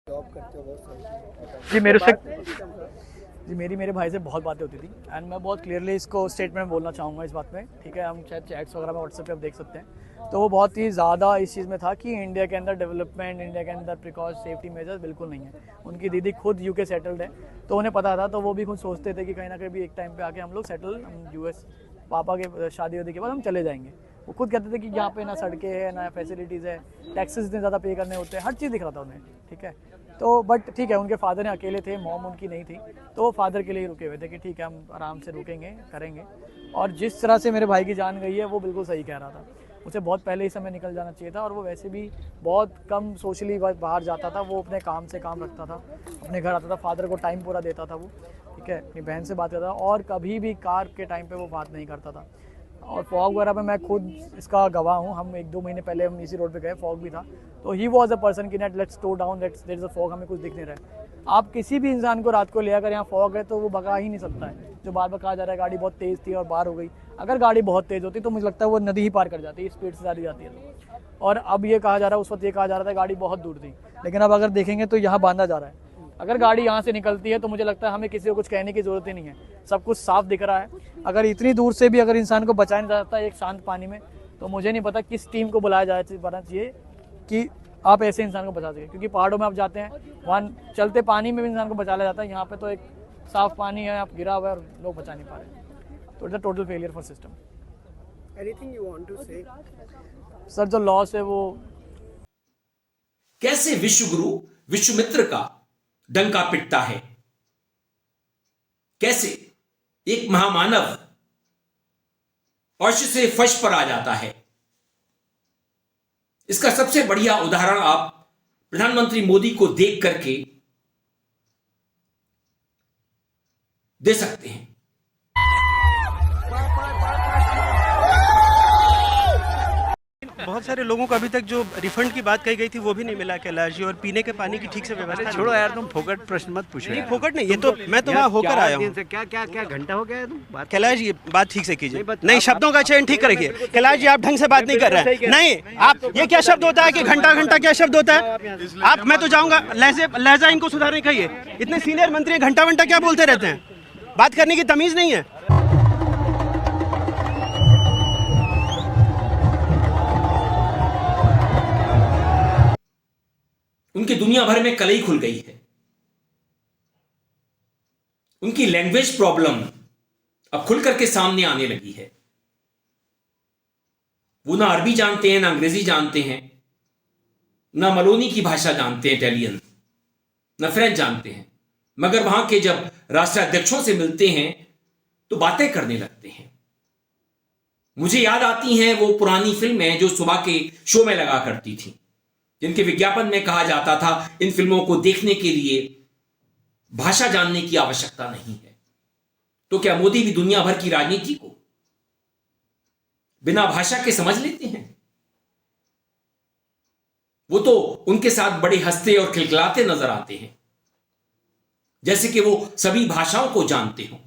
Job करते हो बहुत सारी जी मेरे से जी मेरे भाई से बहुत बातें होती थी एंड मैं बहुत क्लियरली इसको स्टेटमेंट में बोलना चाहूँगा इस बात में। ठीक है, हम शायद चैट्स वगैरह में व्हाट्सएप पे आप देख सकते हैं। तो वो बहुत ही ज़्यादा इस चीज़ में था कि इंडिया के अंदर डेवलपमेंट, इंडिया के अंदर प्रिकॉश सेफ्टी मेजर्स बिल्कुल नहीं है। उनकी दीदी खुद यूके सेटल्ड है, तो उन्हें पता था। तो वो भी खुद सोचते थे कि कहीं ना कहीं भी एक टाइम पे आके हम लोग सेटल, हम यूएस पापा के शादी वादी के बाद हम चले जाएंगे। वो खुद कहते थे कि यहाँ पे ना सड़कें हैं, ना फैसिलिटीज़ है, टैक्सेस इतने ज़्यादा पे करने होते हैं, हर चीज़ दिख रहा था उन्हें। ठीक है, तो बट ठीक है, उनके फादर ने अकेले थे, मॉम उनकी नहीं थी, तो वो फादर के लिए ही रुके हुए थे कि ठीक है हम आराम से रुकेंगे, करेंगे। और जिस तरह से मेरे भाई की जान गई है वो बिल्कुल सही कह रहा था। उसे बहुत पहले ही समय निकल जाना चाहिए था, और वो वैसे भी बहुत कम सोशली बाहर जाता था। वो अपने काम से काम रखता था, अपने घर आता था, फादर को टाइम पूरा देता था वो। ठीक है, अपनी बहन से बात करता था, और कभी भी कार के टाइम पे वो बात नहीं करता था। और फॉग वगैरह में मैं खुद इसका गवाह हूँ। हम 1-2 महीने पहले हम इसी रोड पे गए, फॉग भी था, तो ही वॉज अ पर्सन की नेट let's slow down, let's there is a fog, हमें कुछ दिख नहीं रहा है। आप किसी भी इंसान को रात को ले आकर यहाँ फॉग है तो वो भगा ही नहीं सकता है। जो बार बार कहा जा रहा है गाड़ी बहुत तेज़ थी और बाहर हो गई, अगर गाड़ी बहुत तेज़ होती तो मुझे लगता है वो नदी ही पार कर जाती, स्पीड से ज़्यादा जाती है तो। और अब ये कहा जा रहा है, उस वक्त ये कहा जा रहा था गाड़ी बहुत दूर थी, लेकिन अब अगर देखेंगे तो यहाँ बांधा जा रहा है। अगर गाड़ी यहाँ से निकलती है तो मुझे लगता है हमें किसी को कुछ कहने की ज़रूरत ही नहीं है, सब कुछ साफ दिख रहा है। अगर इतनी दूर से भी अगर इंसान को बचाया नहीं जाता है एक शांत पानी में, तो मुझे नहीं पता किस टीम को बुलाया जाना चाहिए कि आप ऐसे इंसान को बचा सकें। क्योंकि पहाड़ों में आप जाते हैं, वहाँ चलते पानी में भी इंसान को बचा लिया जाता है, यहाँ पे तो एक साफ पानी है, आप गिरा हुआ है और लोग बचा नहीं पा रहे। तो it's a total failure for system. Anything you want to say? Sir जो लॉस है वो कैसे विश्वगुरु विश्वामित्र का डंका पिटता है, कैसे एक महामानव अर्श से फर्श पर आ जाता है, इसका सबसे बढ़िया उदाहरण आप प्रधानमंत्री मोदी को देख करके दे सकते हैं। बहुत सारे लोगों को अभी तक जो रिफंड की बात कही गई थी वो भी नहीं मिला कैलाश जी, और पीने के पानी की ठीक से व्यवस्था छोड़ो यार, तुम फोकट प्रश्न मत पूछो नहीं, यार। फोकट नहीं, ये तो मैं तो वहाँ होकर आया हूँ। क्या क्या क्या घंटा हो गया है तुम बात? कैलाश जी बात ठीक से कीजिए, नहीं, नहीं शब्दों का चयन ठीक करिए। कैलाश जी आप ढंग से बात नहीं कर रहे हैं। नहीं, आप ये क्या शब्द होता है कि घंटा घंटा क्या शब्द होता है? आप, मैं तो जाऊँगा, लहजा इनको सुधारने कहिए। इतने सीनियर मंत्री घंटा घंटा क्या बोलते रहते हैं? बात करने की तमीज नहीं है। उनकी दुनिया भर में कलई खुल गई है, उनकी लैंग्वेज प्रॉब्लम अब खुल करके सामने आने लगी है। वो ना अरबी जानते हैं, ना अंग्रेजी जानते हैं, ना मलोनी की भाषा जानते हैं, इटालियन, ना फ्रेंच जानते हैं, मगर वहां के जब राष्ट्राध्यक्षों से मिलते हैं तो बातें करने लगते हैं। मुझे याद आती हैं वो पुरानी फिल्में जो सुबह के शो में लगा करती थी, जिनके विज्ञापन में कहा जाता था इन फिल्मों को देखने के लिए भाषा जानने की आवश्यकता नहीं है। तो क्या मोदी भी दुनिया भर की राजनीति को बिना भाषा के समझ लेते हैं? वो तो उनके साथ बड़े हंसते और खिलखिलाते नजर आते हैं, जैसे कि वो सभी भाषाओं को जानते हो,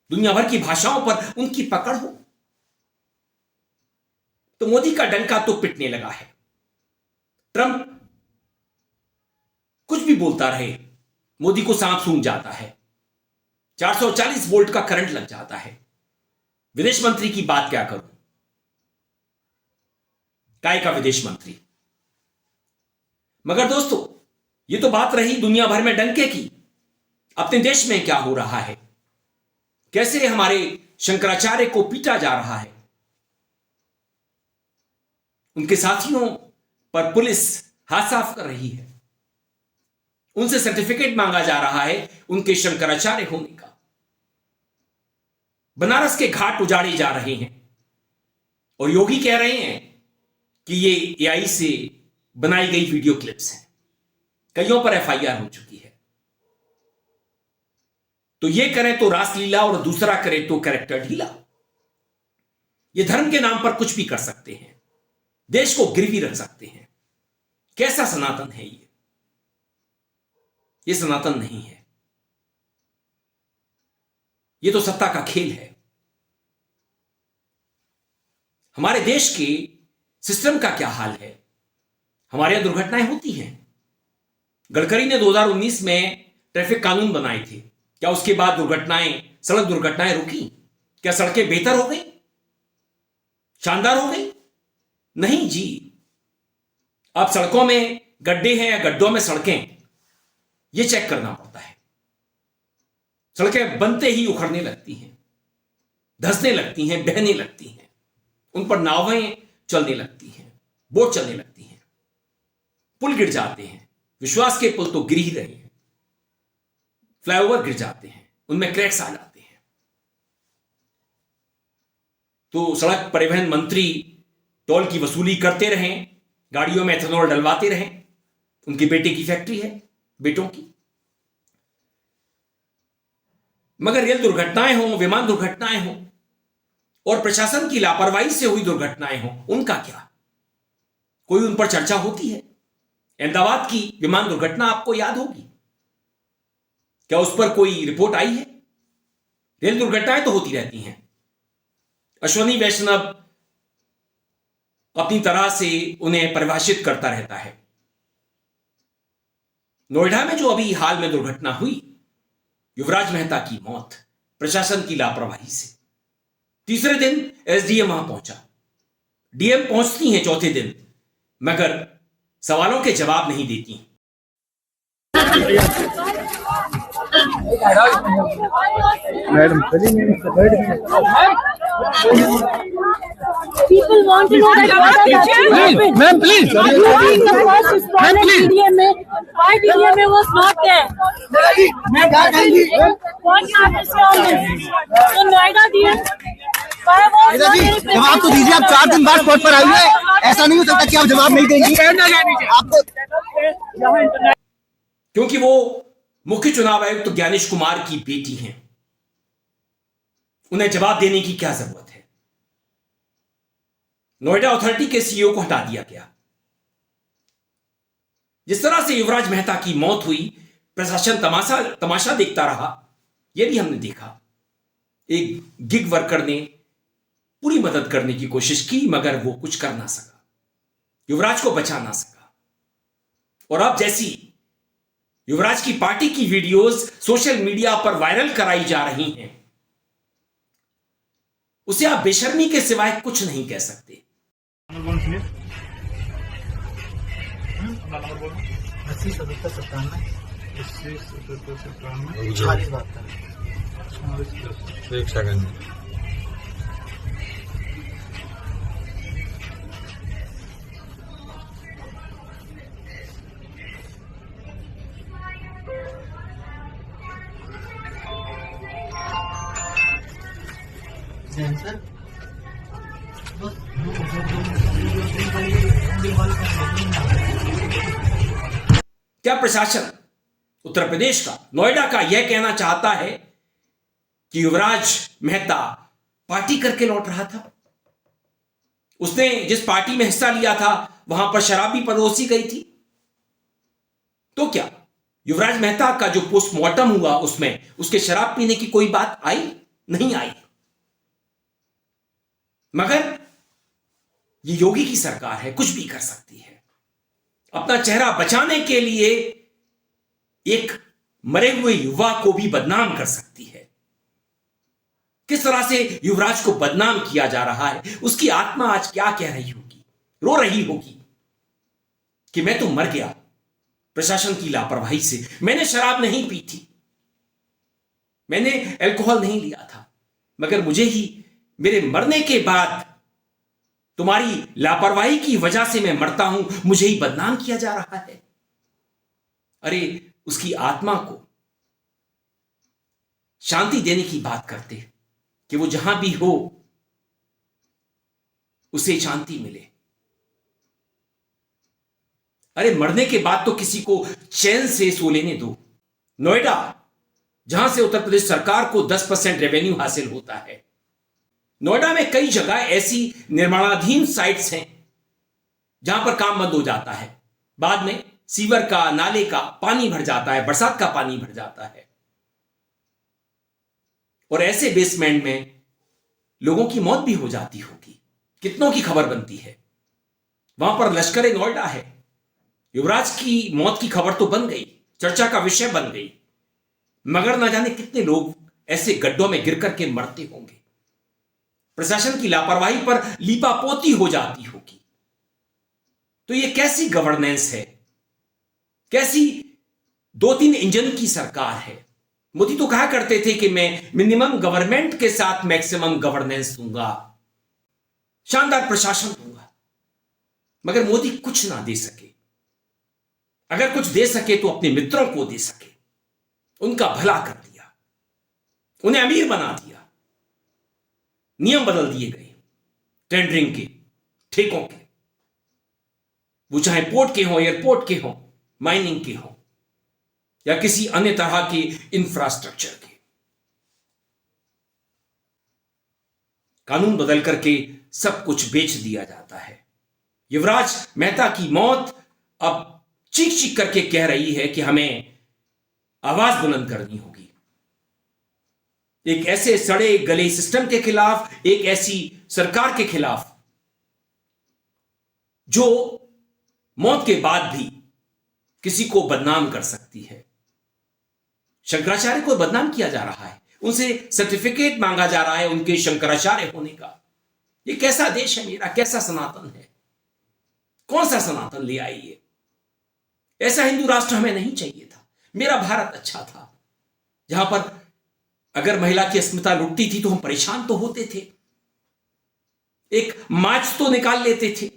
दुनिया भर की भाषाओं पर उनकी पकड़ हो। तो मोदी का डंका तो पिटने लगा है। ट्रंप कुछ भी बोलता रहे, मोदी को सांप सूंघ जाता है, 440 वोल्ट का करंट लग जाता है। विदेश मंत्री की बात क्या करूं, काय का विदेश मंत्री। मगर दोस्तों, ये तो बात रही दुनिया भर में डंके की। अपने देश में क्या हो रहा है, कैसे हमारे शंकराचार्य को पीटा जा रहा है, उनके साथियों पर पुलिस हाथ साफ कर रही है, उनसे सर्टिफिकेट मांगा जा रहा है उनके शंकराचार्य होने का। बनारस के घाट उजाड़े जा रहे हैं और योगी कह रहे हैं कि ये एआई से बनाई गई वीडियो क्लिप्स हैं। कईयों पर एफआईआर हो चुकी है। तो ये करें तो रासलीला और दूसरा करें तो कैरेक्टर ढीला। ये धर्म के नाम पर कुछ भी कर सकते हैं, देश को गिरवी रख सकते हैं। कैसा सनातन है ये सनातन नहीं है, ये तो सत्ता का खेल है। हमारे देश के सिस्टम का क्या हाल है? हमारे यहां दुर्घटनाएं होती हैं, गडकरी ने 2019 में ट्रैफिक कानून बनाए थे, क्या उसके बाद दुर्घटनाएं, सड़क दुर्घटनाएं रुकी? क्या सड़कें बेहतर हो गई, शानदार हो गई? नहीं जी। अब सड़कों में गड्ढे हैं या गड्ढों में सड़कें, यह चेक करना पड़ता है। सड़कें बनते ही उखड़ने लगती हैं, धंसने लगती हैं, बहने लगती हैं, उन पर नावें चलने लगती हैं, बोट चलने लगती हैं, पुल गिर जाते हैं। विश्वास के पुल तो गिर ही रहे हैं, फ्लाईओवर गिर जाते हैं, उनमें क्रैक्स आ जाते हैं। तो सड़क परिवहन मंत्री टोल की वसूली करते रहें, गाड़ियों में एथेनॉल डलवाते रहें। उनके बेटे की फैक्ट्री है, बेटों की। मगर रेल दुर्घटनाएं हों, विमान दुर्घटनाएं हों और प्रशासन की लापरवाही से हुई दुर्घटनाएं हों, उनका क्या? कोई उन पर चर्चा होती है? अहमदाबाद की विमान दुर्घटना आपको याद होगी, क्या उस पर कोई रिपोर्ट आई है? रेल दुर्घटनाएं तो होती रहती हैं। अश्वनी वैष्णव अपनी तरह से उन्हें परिभाषित करता रहता है। नोएडा में जो अभी हाल में दुर्घटना हुई, युवराज मेहता की मौत प्रशासन की लापरवाही से। तीसरे दिन एसडीएम वहां पहुंचा, डीएम पहुंचती हैं चौथे दिन, मगर सवालों के जवाब नहीं देती। People want to know that what has actually happened. Ma'am, please. Why DDMA was not there? What happens from this? So Noida DM, why was not there? जवाब तो दीजिए। आप 4 दिन बाद कोर्ट पर आइए। ऐसा नहीं हो सकता कि आप जवाब नहीं देंगी। आपको क्योंकि वो मुख्य चुनाव आयुक्त ज्ञानेश कुमार की बेटी हैं, उन्हें जवाब देने की क्या जरूरत है? नोएडा अथॉरिटी के सीईओ को हटा दिया गया। जिस तरह से युवराज मेहता की मौत हुई, प्रशासन तमाशा देखता रहा। यह भी हमने देखा, एक गिग वर्कर ने पूरी मदद करने की कोशिश की, मगर वो कुछ कर ना सका, युवराज को बचा ना सका। और अब जैसी युवराज की पार्टी की वीडियोस सोशल मीडिया पर वायरल कराई जा रही हैं, उसे आप बेशर्मी के सिवाय कुछ नहीं कह सकते। एक सेकंड। क्या प्रशासन उत्तर प्रदेश का, नोएडा का यह कहना चाहता है कि युवराज मेहता पार्टी करके लौट रहा था? उसने जिस पार्टी में हिस्सा लिया था वहां पर शराब भी परोसी गई थी। तो क्या युवराज मेहता का जो पोस्टमार्टम हुआ उसमें उसके शराब पीने की कोई बात आई? नहीं आई। मगर ये योगी की सरकार है, कुछ भी कर सकती है। अपना चेहरा बचाने के लिए एक मरे हुए युवा को भी बदनाम कर सकती है। किस तरह से युवराज को बदनाम किया जा रहा है, उसकी आत्मा आज क्या कह रही होगी? रो रही होगी कि मैं तो मर गया प्रशासन की लापरवाही से। मैंने शराब नहीं पी थी, मैंने अल्कोहल नहीं लिया था, मगर मुझे ही मेरे मरने के बाद तुम्हारी लापरवाही की वजह से मैं मरता हूं, मुझे ही बदनाम किया जा रहा है। अरे उसकी आत्मा को शांति देने की बात करते कि वो जहां भी हो उसे शांति मिले। अरे मरने के बाद तो किसी को चैन से सो लेने दो। नोएडा, जहां से उत्तर प्रदेश सरकार को 10% रेवेन्यू हासिल होता है, नोएडा में कई जगह ऐसी निर्माणाधीन साइट्स हैं जहां पर काम बंद हो जाता है। बाद में सीवर का, नाले का पानी भर जाता है, बरसात का पानी भर जाता है, और ऐसे बेसमेंट में लोगों की मौत भी हो जाती होगी। कितनों की खबर बनती है। वहां पर लश्कर-ए-नोएडा है, युवराज की मौत की खबर तो बन गई, चर्चा का विषय बन गई, मगर ना जाने कितने लोग ऐसे गड्ढों में गिर करके मरते होंगे, प्रशासन की लापरवाही पर लीपापोती हो जाती होगी। तो ये कैसी गवर्नेंस है, कैसी 2-3 इंजन की सरकार है। मोदी तो कहा करते थे कि मैं मिनिमम गवर्नमेंट के साथ मैक्सिमम गवर्नेंस दूंगा, शानदार प्रशासन दूंगा, मगर मोदी कुछ ना दे सके। अगर कुछ दे सके तो अपने मित्रों को दे सके, उनका भला कर दिया, उन्हें अमीर बना दिया, नियम बदल दिए गए टेंडरिंग के, ठेकों के, वो चाहे पोर्ट के हों, एयरपोर्ट के हों, माइनिंग के हों या किसी अन्य तरह के इंफ्रास्ट्रक्चर के। कानून बदल करके सब कुछ बेच दिया जाता है। युवराज मेहता की मौत अब चीख चीख करके कह रही है कि हमें आवाज बुलंद करनी होगी, एक ऐसे सड़े गले सिस्टम के खिलाफ, एक ऐसी सरकार के खिलाफ जो मौत के बाद भी किसी को बदनाम कर सकती है। शंकराचार्य को बदनाम किया जा रहा है, उनसे सर्टिफिकेट मांगा जा रहा है उनके शंकराचार्य होने का। ये कैसा देश है मेरा, कैसा सनातन है, कौन सा सनातन ले आई है? ऐसा हिंदू राष्ट्र हमें नहीं चाहिए था। मेरा भारत अच्छा था, जहां पर अगर महिला की अस्मिता लुटती थी तो हम परेशान तो होते थे, एक मार्च तो निकाल लेते थे,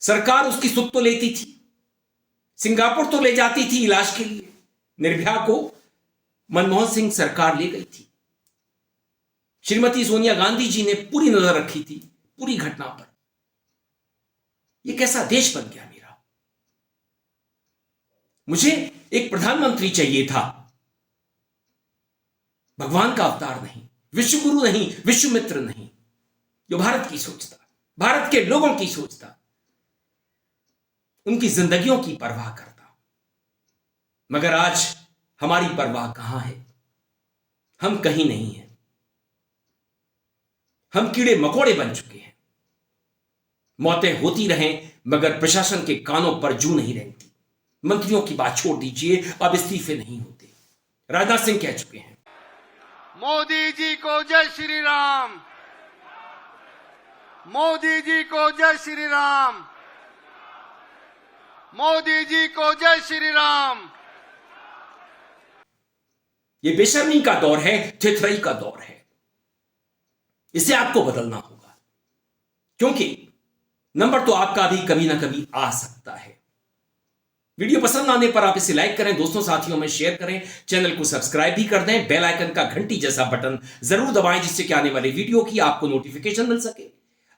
सरकार उसकी सुध तो लेती थी, सिंगापुर तो ले जाती थी इलाज के लिए। निर्भया को मनमोहन सिंह सरकार ले गई थी, श्रीमती सोनिया गांधी जी ने पूरी नजर रखी थी पूरी घटना पर। यह कैसा देश बन गया मेरा? मुझे एक प्रधानमंत्री चाहिए था, भगवान का अवतार नहीं, विश्वगुरु नहीं, विश्वमित्र नहीं, जो भारत की सोचता, भारत के लोगों की सोचता, उनकी जिंदगियों की परवाह करता। मगर आज हमारी परवाह कहां है? हम कहीं नहीं हैं, हम कीड़े मकोड़े बन चुके हैं। मौतें होती रहें मगर प्रशासन के कानों पर जू नहीं रेंगती। मंत्रियों की बात छोड़ दीजिए, अब इस्तीफे नहीं होते। राजनाथ सिंह कह चुके हैं, मोदी जी को जय श्री राम, मोदी जी को जय श्री राम, मोदी जी को जय श्री राम। यह बेशर्मी का दौर है, थिथराई का दौर है, इसे आपको बदलना होगा, क्योंकि नंबर तो आपका भी कभी ना कभी आ सकता है। वीडियो पसंद आने पर आप इसे लाइक करें, दोस्तों साथियों में शेयर करें, चैनल को सब्सक्राइब भी कर दें, बेल आइकन का घंटी जैसा बटन जरूर दबाएं जिससे कि आने वाले वीडियो की आपको नोटिफिकेशन मिल सके।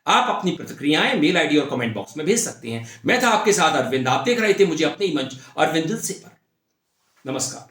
आप अपनी प्रतिक्रियाएं मेल आईडी और कमेंट बॉक्स में भेज सकते हैं। मैं था आपके साथ अरविंद, आप देख रहे थे मुझे अपने ही मंच अरविंद दिल से पर। नमस्कार।